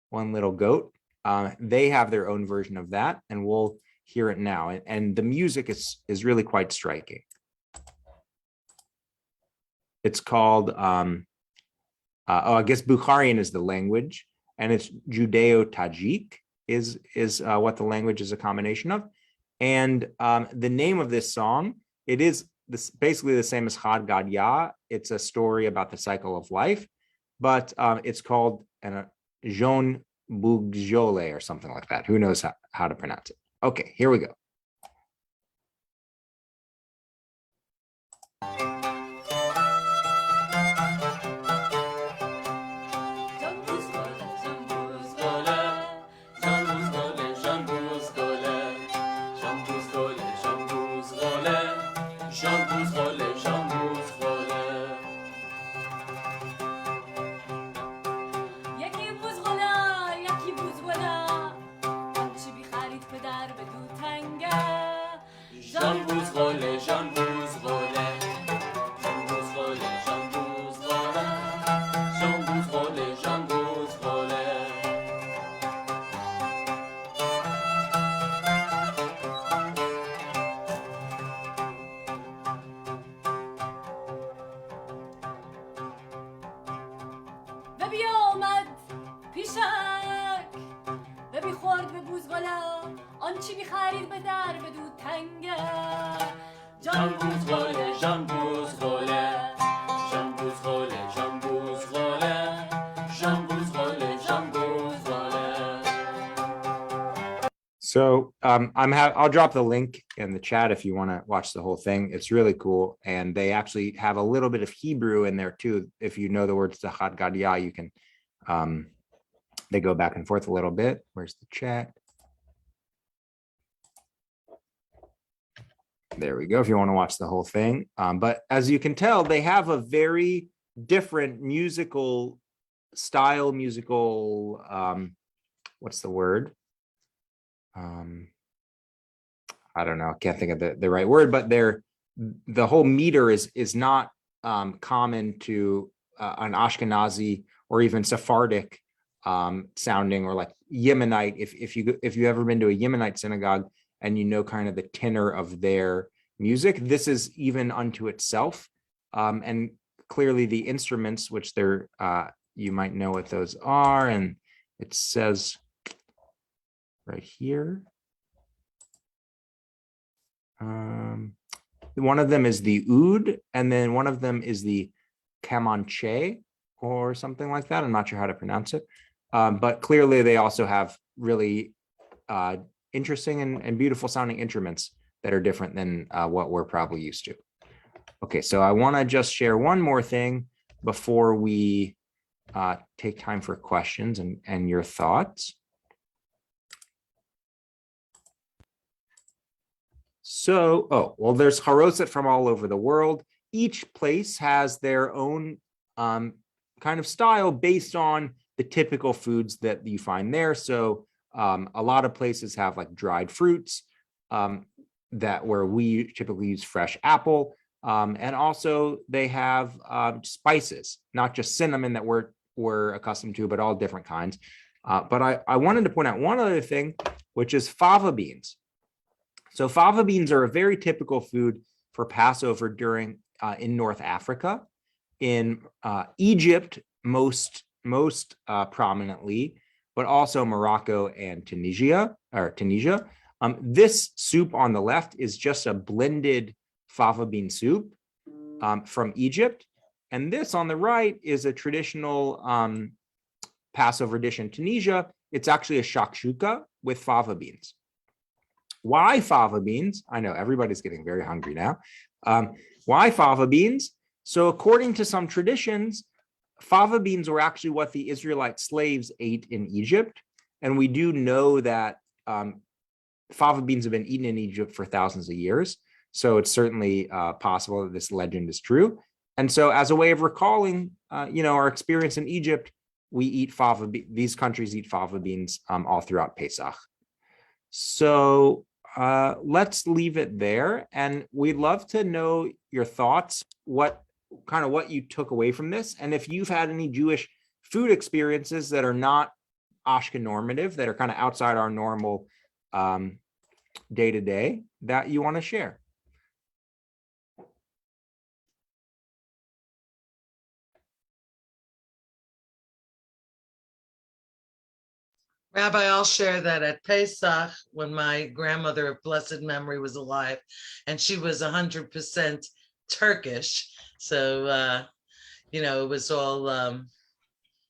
One little goat. They have their own version of that, and we'll hear it now. And the music is really quite striking. It's called, I guess Bukharian is the language, and it's Judeo-Tajik is what the language is a combination of. And the name of this song, it is basically the same as Chad Gadya. It's a story about the cycle of life, but it's called Jean Bougjole or something like that. Who knows how to pronounce it? Okay, here we go. پیشک و بی خورد به بوزغالا آنچی بی خرید به در به دود تنگه جان بوزغاله جان بوزغاله جان بوزغاله جان بوزغاله جان بوزغاله جان بوزغاله. So I'll drop the link in the chat if you want to watch the whole thing. It's really cool, and they actually have a little bit of Hebrew in there too. If you know the words Zachat Gadia, you can. They go back and forth a little bit. Where's the chat? There we go. If you want to watch the whole thing, but as you can tell, they have a very different musical style. What's the word? I don't know, I can't think of the right word, but the whole meter is not common to an Ashkenazi or even Sephardic sounding, or like Yemenite. If you've ever been to a Yemenite synagogue and you know kind of the tenor of their music, this is even unto itself. And clearly the instruments, which they're you might know what those are, and it says right here. One of them is the oud, and then one of them is the kamanche or something like that. I'm not sure how to pronounce it, but clearly they also have really interesting and beautiful sounding instruments that are different than what we're probably used to. Okay, so I want to just share one more thing before we take time for questions and your thoughts. So, there's haroset from all over the world. Each place has their own kind of style based on the typical foods that you find there. So a lot of places have like dried fruits where we typically use fresh apple. And also they have spices, not just cinnamon that we're accustomed to, but all different kinds. But I wanted to point out one other thing, which is fava beans. So fava beans are a very typical food for Passover in North Africa, in Egypt most prominently, but also Morocco and Tunisia. This soup on the left is just a blended fava bean soup from Egypt, and this on the right is a traditional Passover dish in Tunisia. It's actually a shakshuka with fava beans. Why fava beans? I know everybody's getting very hungry now. Why fava beans? So according to some traditions, fava beans were actually what the Israelite slaves ate in Egypt. And we do know that fava beans have been eaten in Egypt for thousands of years. So it's certainly possible that this legend is true. And so as a way of recalling, our experience in Egypt, we eat these countries eat fava beans all throughout Pesach. So let's leave it there, and we'd love to know your thoughts, what you took away from this, and if you've had any Jewish food experiences that are not Ashken normative, that are kind of outside our normal day-to-day that you want to share. Rabbi, I'll share that at Pesach, when my grandmother of blessed memory was alive, and she was 100% Turkish. So, it was all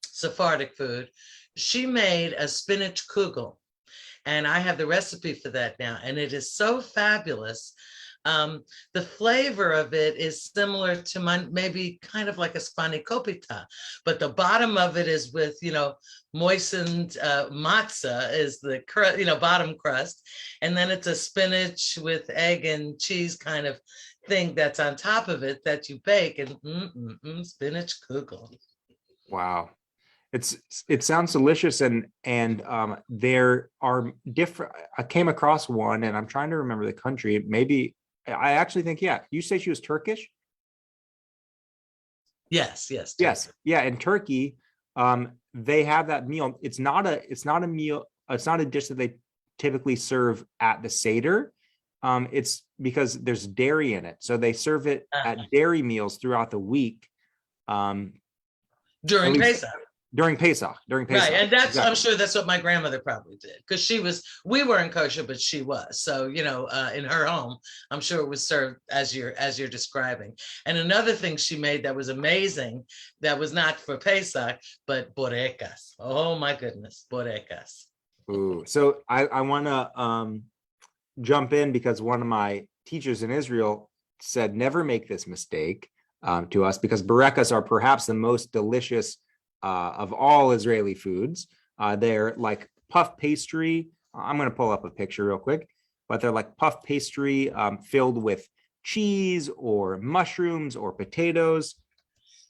Sephardic food. She made a spinach kugel, and I have the recipe for that now, and it is so fabulous. The flavor of it is similar to maybe kind of like a spanakopita, but the bottom of it is with, moistened matzah is the bottom crust, and then it's a spinach with egg and cheese kind of thing that's on top of it that you bake, and spinach kugel. Wow. It sounds delicious, and there are different. I came across one, and I'm trying to remember the country. Maybe I actually think, yeah. You say she was Turkish? Yes. Yeah, in Turkey, they have that meal. It's not a meal. It's not a dish that they typically serve at the Seder. It's because there's dairy in it, so they serve it at dairy meals throughout the week. During Pesach. during Pesach. Right, and that's exactly. I'm sure that's what my grandmother probably did, because we weren't kosher, but she was. So in her home, I'm sure it was served as you're describing. And another thing she made that was amazing, that was not for Pesach, but borekas. Oh my goodness, borekas. Ooh, so I want to jump in because one of my teachers in Israel said never make this mistake to us, because borekas are perhaps the most delicious of all Israeli foods. They're like puff pastry. I'm going to pull up a picture real quick, but they're like puff pastry filled with cheese or mushrooms or potatoes.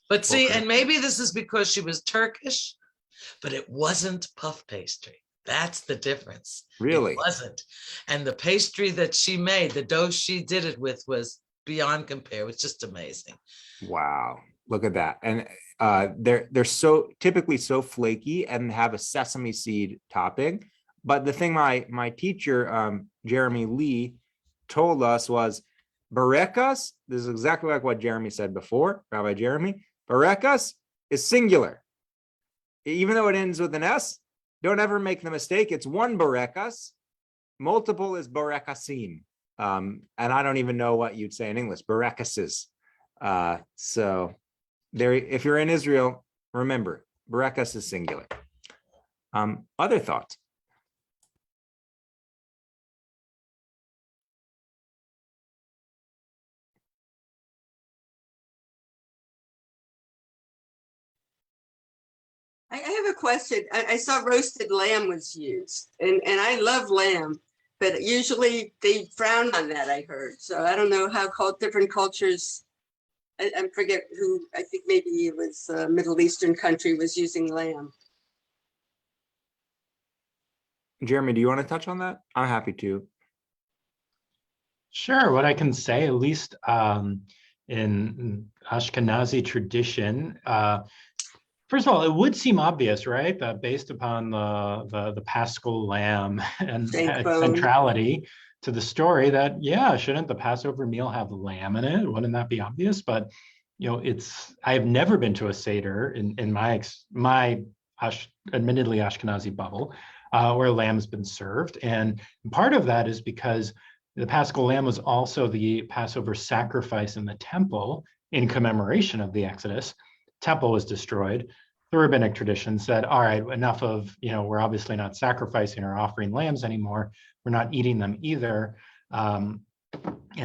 But see, and maybe this is because she was Turkish, but it wasn't puff pastry. That's the difference. Really? It wasn't. And the pastry that she made, the dough she did it with, was beyond compare. It was just amazing. Wow. Look at that. And they're so typically so flaky and have a sesame seed topping. But the thing my teacher, Jeremy Lee, told us was borekas, this is exactly like what Jeremy said before, Rabbi Jeremy, borekas is singular. Even though it ends with an S, don't ever make the mistake. It's one borekas. Multiple is borekasim. And I don't even know what you'd say in English, borekases. So there, if you're in Israel, remember, borekas is singular. Other thoughts? I have a question. I saw roasted lamb was used, and I love lamb, but usually they frown on that, I heard. So I don't know how different cultures, I forget who, I think maybe it was a Middle Eastern country was using lamb. Jeremy, do you want to touch on that? I'm happy to. Sure. What I can say, at least in Ashkenazi tradition, first of all, it would seem obvious, right, that based upon the Paschal lamb and centrality to the story, that shouldn't the Passover meal have lamb in it? Wouldn't that be obvious? But I have never been to a Seder in my admittedly Ashkenazi bubble where lamb's been served, and part of that is because the Paschal lamb was also the Passover sacrifice in the temple in commemoration of the Exodus. Temple was destroyed. The rabbinic tradition said, all right, enough of, we're obviously not sacrificing or offering lambs anymore. We're not eating them either. And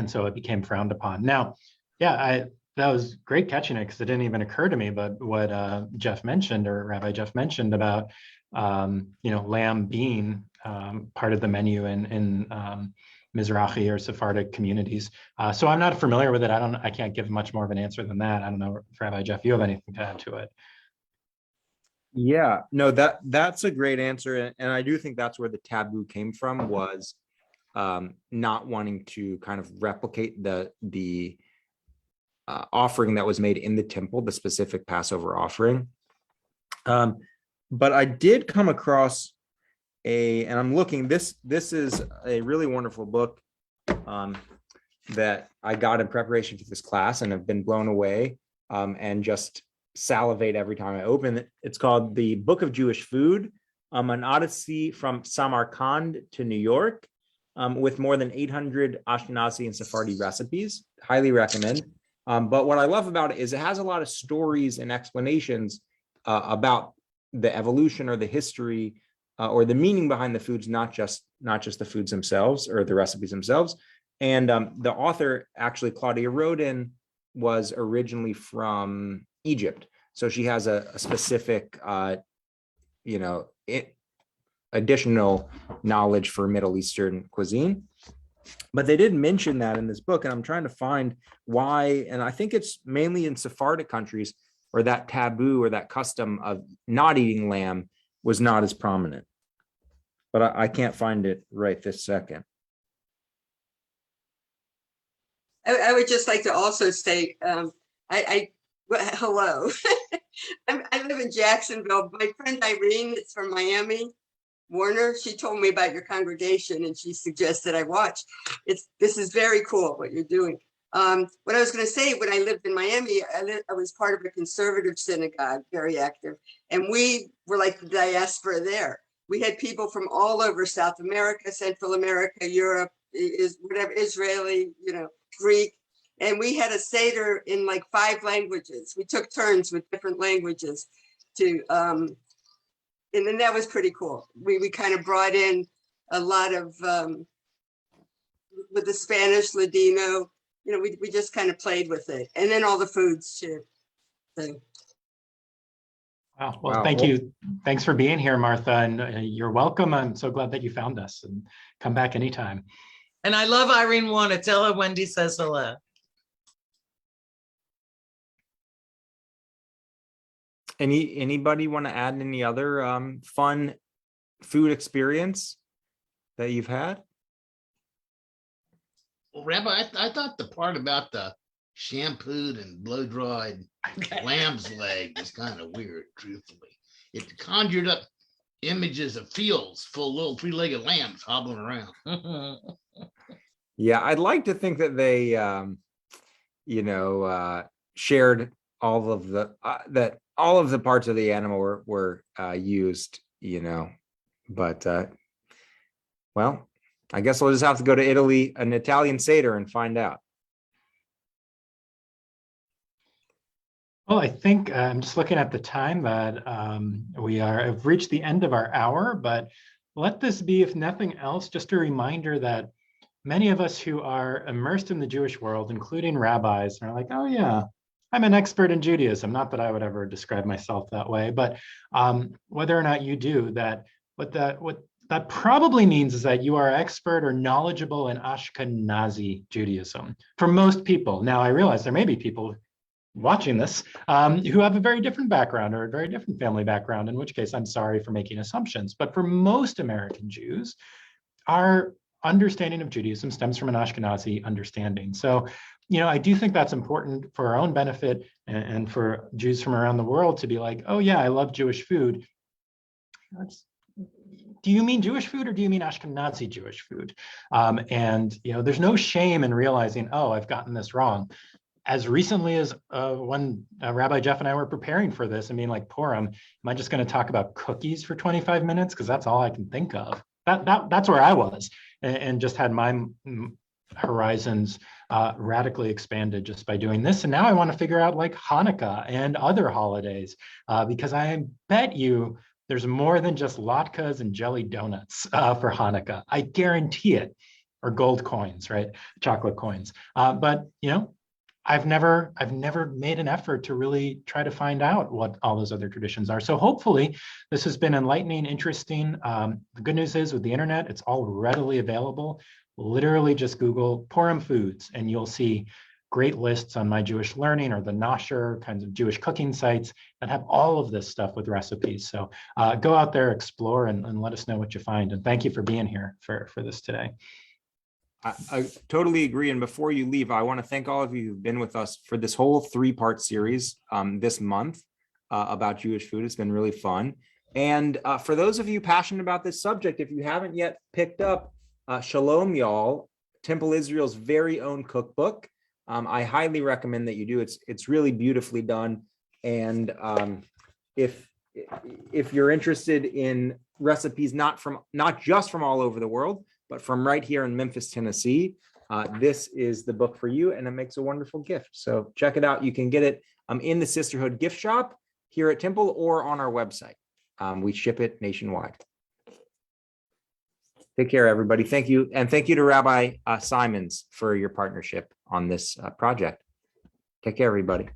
so it became frowned upon. Now, that was great catching it, because it didn't even occur to me, but what Jeff mentioned, or Rabbi Jeff mentioned about, lamb being part of the menu in Mizrahi or Sephardic communities. So I'm not familiar with it. I can't give much more of an answer than that. I don't know if Rabbi Jeff, you have anything to add to it. Yeah, no, that's a great answer. And I do think that's where the taboo came from, was not wanting to kind of replicate the offering that was made in the temple, the specific Passover offering. But I did come across and I'm looking, this is a really wonderful book that I got in preparation for this class and have been blown away and just salivate every time I open it. It's called The Book of Jewish Food, an odyssey from Samarkand to New York, with more than 800 Ashkenazi and Sephardi recipes. Highly recommend. But what I love about it is it has a lot of stories and explanations about the evolution or the history or the meaning behind the foods, not just the foods themselves or the recipes themselves. And the author, actually, Claudia Rodin, was originally from Egypt. So she has a specific, additional knowledge for Middle Eastern cuisine. But they did mention that in this book, and I'm trying to find why. And I think it's mainly in Sephardic countries where that taboo or that custom of not eating lamb was not as prominent. But I can't find it right this second. I would just like to also say, hello. I live in Jacksonville. My friend Irene is from Miami, Warner. She told me about your congregation and she suggested I watch. This is very cool what you're doing. What I was going to say, when I lived in Miami, I was part of a conservative synagogue, very active, and we were like the diaspora there. We had people from all over South America, Central America, Europe, whatever, Israeli, Greek. And we had a Seder in like 5 languages. We took turns with different languages and then that was pretty cool. We kind of brought in a lot of, with the Spanish, Ladino, we just kind of played with it. And then all the foods too. So. Wow. Well, thank you. Thanks for being here, Martha. And you're welcome. I'm so glad that you found us, and come back anytime. And I love Irene Warner. Tell her Wendy says hello. Anybody want to add any other fun food experience that you've had? Well, Rabbi, I thought the part about the shampooed and blow-dried lamb's leg was kind of weird, truthfully. It conjured up images of fields full of little 3-legged lambs hobbling around. Yeah, I'd like to think that they, shared all of the all of the parts of the animal were used, but well, I guess we'll just have to go to Italy, an Italian Seder, and find out. Well, I think I'm just looking at the time that have reached the end of our hour, but let this be, if nothing else, just a reminder that many of us who are immersed in the Jewish world, including rabbis, are like, oh yeah, I'm an expert in Judaism. Not that I would ever describe myself that way, but whether or not you do that, what that probably means is that you are expert or knowledgeable in Ashkenazi Judaism for most people. Now, I realize there may be people watching this who have a very different background or a very different family background, in which case I'm sorry for making assumptions. But for most American Jews, our understanding of Judaism stems from an Ashkenazi understanding. So, I do think that's important for our own benefit and for Jews from around the world to be like, oh yeah, I love Jewish food. Do you mean Jewish food or do you mean Ashkenazi Jewish food? And there's no shame in realizing, oh, I've gotten this wrong. As recently as when Rabbi Jeff and I were preparing for this, I mean, like Purim, am I just going to talk about cookies for 25 minutes? Because that's all I can think of. That's where I was, and just had my horizons radically expanded just by doing this. And now I want to figure out like Hanukkah and other holidays, because I bet you there's more than just latkes and jelly donuts for Hanukkah. I guarantee it. Or gold coins, right? Chocolate coins. But I've never made an effort to really try to find out what all those other traditions are. So hopefully this has been enlightening, interesting. The good news is with the internet, it's all readily available. Literally just Google Purim Foods and you'll see great lists on My Jewish Learning or the Nosher kinds of Jewish cooking sites that have all of this stuff with recipes. So go out there, explore, and let us know what you find. And thank you for being here for this today. I totally agree. And before you leave, I want to thank all of you who've been with us for this whole 3-part series this month about Jewish food. It's been really fun. And for those of you passionate about this subject, if you haven't yet picked up Shalom Y'all, Temple Israel's very own cookbook, I highly recommend that you do. It's really beautifully done. And if you're interested in recipes, not just from all over the world, but from right here in Memphis, Tennessee, this is the book for you, and it makes a wonderful gift. So check it out. You can get it in the Sisterhood gift shop here at Temple or on our website. We ship it nationwide. Take care, everybody. Thank you. And thank you to Rabbi Simons for your partnership on this project. Take care, everybody.